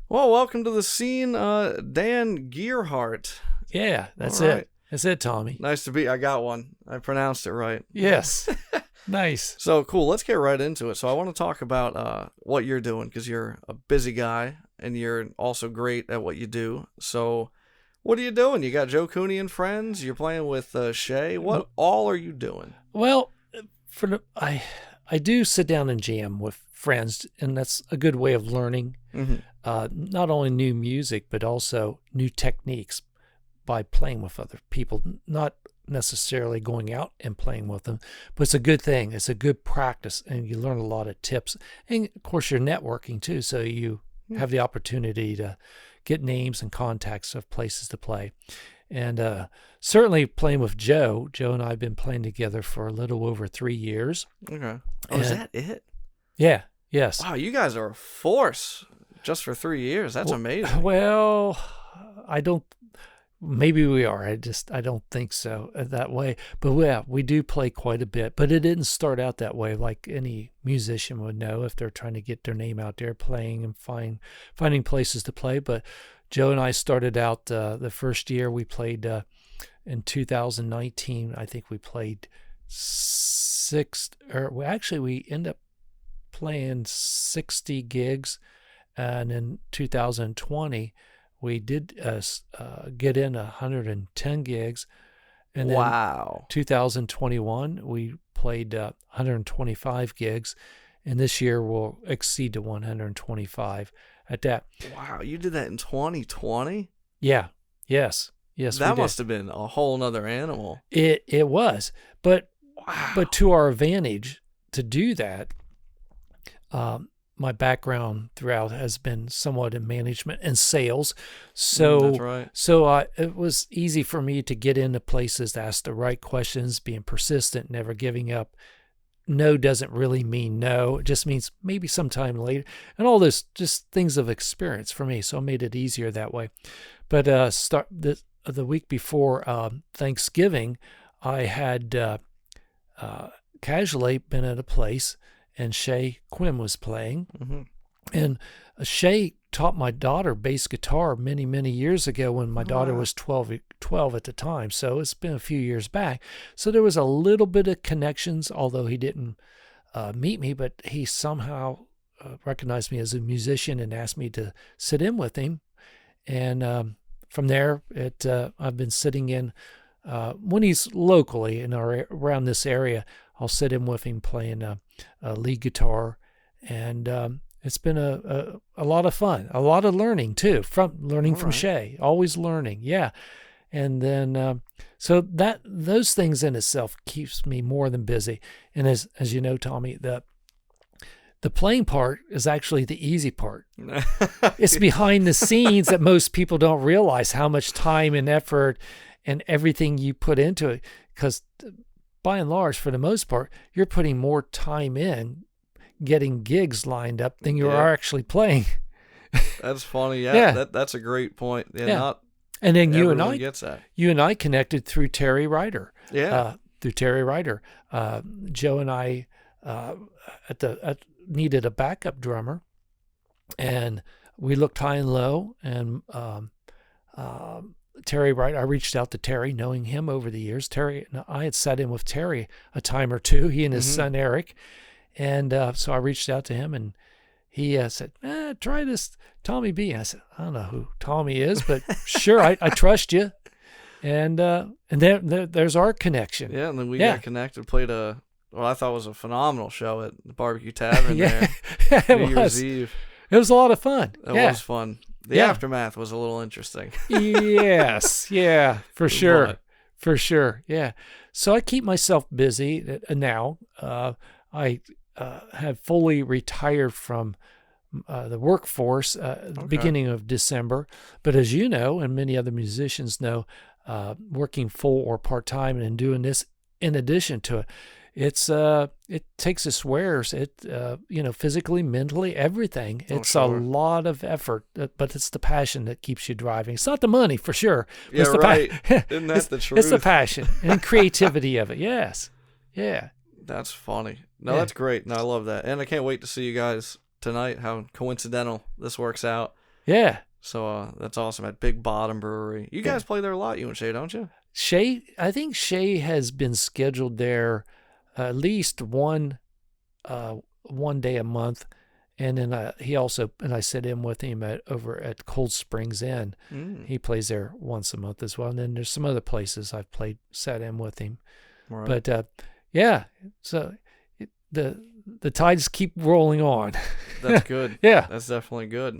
Well, welcome to the scene, Dan Gearhart. Yeah, that's All right. it. That's it, Tommy. Nice to be. I got one. I pronounced it right. Yes. Nice. So cool. Let's get right into it. So I want to talk about what you're doing because you're a busy guy and you're also great at what you do. So what are you doing? You got Joe Cooney and friends. You're playing with Shea. What all are you doing? Well, I do sit down and jam with friends, and that's a good way of learning not only new music but also new techniques by playing with other people. Not necessarily going out and playing with them, but it's a good thing. It's a good practice, and you learn a lot of tips. And of course, you're networking too, so you have the opportunity to get names and contacts of places to play. And certainly playing with Joe and I have been playing together for a little over 3 years. Okay. Oh, is that it? Yeah. Yes. Wow, you guys are a force just for 3 years. That's amazing. Well, maybe we are. I don't think so that way. But yeah, we do play quite a bit. But it didn't start out that way, like any musician would know if they're trying to get their name out there, playing and finding places to play. But Joe and I started out the first year we played in 2019. I think we played we ended up playing 60 gigs. And in 2020, we did get in 110 gigs. And then wow. 2021, we played 125 gigs. And this year we'll exceed to 125 at that. Wow, you did that in 2020? Yeah. Yes. That must have been a whole nother animal. It was. But wow. But to our advantage to do that, my background throughout has been somewhat in management and sales. So, that's right. So it was easy for me to get into places to ask the right questions, being persistent, never giving up. No doesn't really mean no. It just means maybe sometime later. And all this, just things of experience for me. So it made it easier that way. But the week before Thanksgiving, I had casually been at a place, and Shea Quinn was playing. And Shea taught my daughter bass guitar many, many years ago when my daughter was 12 at the time. So it's been a few years back. So there was a little bit of connections, although he didn't meet me, but he somehow recognized me as a musician and asked me to sit in with him. And from there, I've been sitting in, when he's locally around this area, I'll sit in with him playing lead guitar, and it's been a lot of fun, a lot of learning too, from Shea, always learning. Yeah. And then, so those things in itself keeps me more than busy. And as you know, Tommy, the playing part is actually the easy part. It's behind the scenes that most people don't realize how much time and effort and everything you put into it. Because by and large, for the most part, you're putting more time in getting gigs lined up than you are actually playing. That's funny. Yeah. That's a great point. Yeah. And then you and I connected through Terry Ryder. Yeah. Through Terry Ryder. Joe and I needed a backup drummer, and we looked high and low, and Terry Ryder, I reached out to Terry, knowing him over the years. I had sat in with Terry a time or two, he and his son Eric, and so I reached out to him, and he said, try this Tommy B. I said, I don't know who Tommy is, but sure, I trust you. And there's our connection. Yeah, and then we got connected, played what I thought was a phenomenal show at the Barbecue Tavern there. New Year's Eve. It was a lot of fun. It was fun. The aftermath was a little interesting. Yes, yeah, for sure. For sure, yeah. So I keep myself busy now. I have fully retired from the workforce at the beginning of December. But as you know, and many other musicians know, working full or part-time and doing this in addition to it, it takes its wears. Physically, mentally, everything. It's a lot of effort, but it's the passion that keeps you driving. It's not the money, for sure. Yeah, it's right. Isn't that the truth? It's the passion and creativity of it. Yes. Yeah. That's funny. No, Yeah. that's great. No, I love that. And I can't wait to see you guys tonight. How coincidental this works out. Yeah. So that's awesome at Big Bottom Brewery. You guys play there a lot, you and Shea, don't you? I think Shea has been scheduled there at least one day a month. And then I sit in with him over at Cold Springs Inn. He plays there once a month as well. And then there's some other places I've sat in with him. Right. But yeah, so the tides keep rolling on. That's good. Yeah. That's definitely good.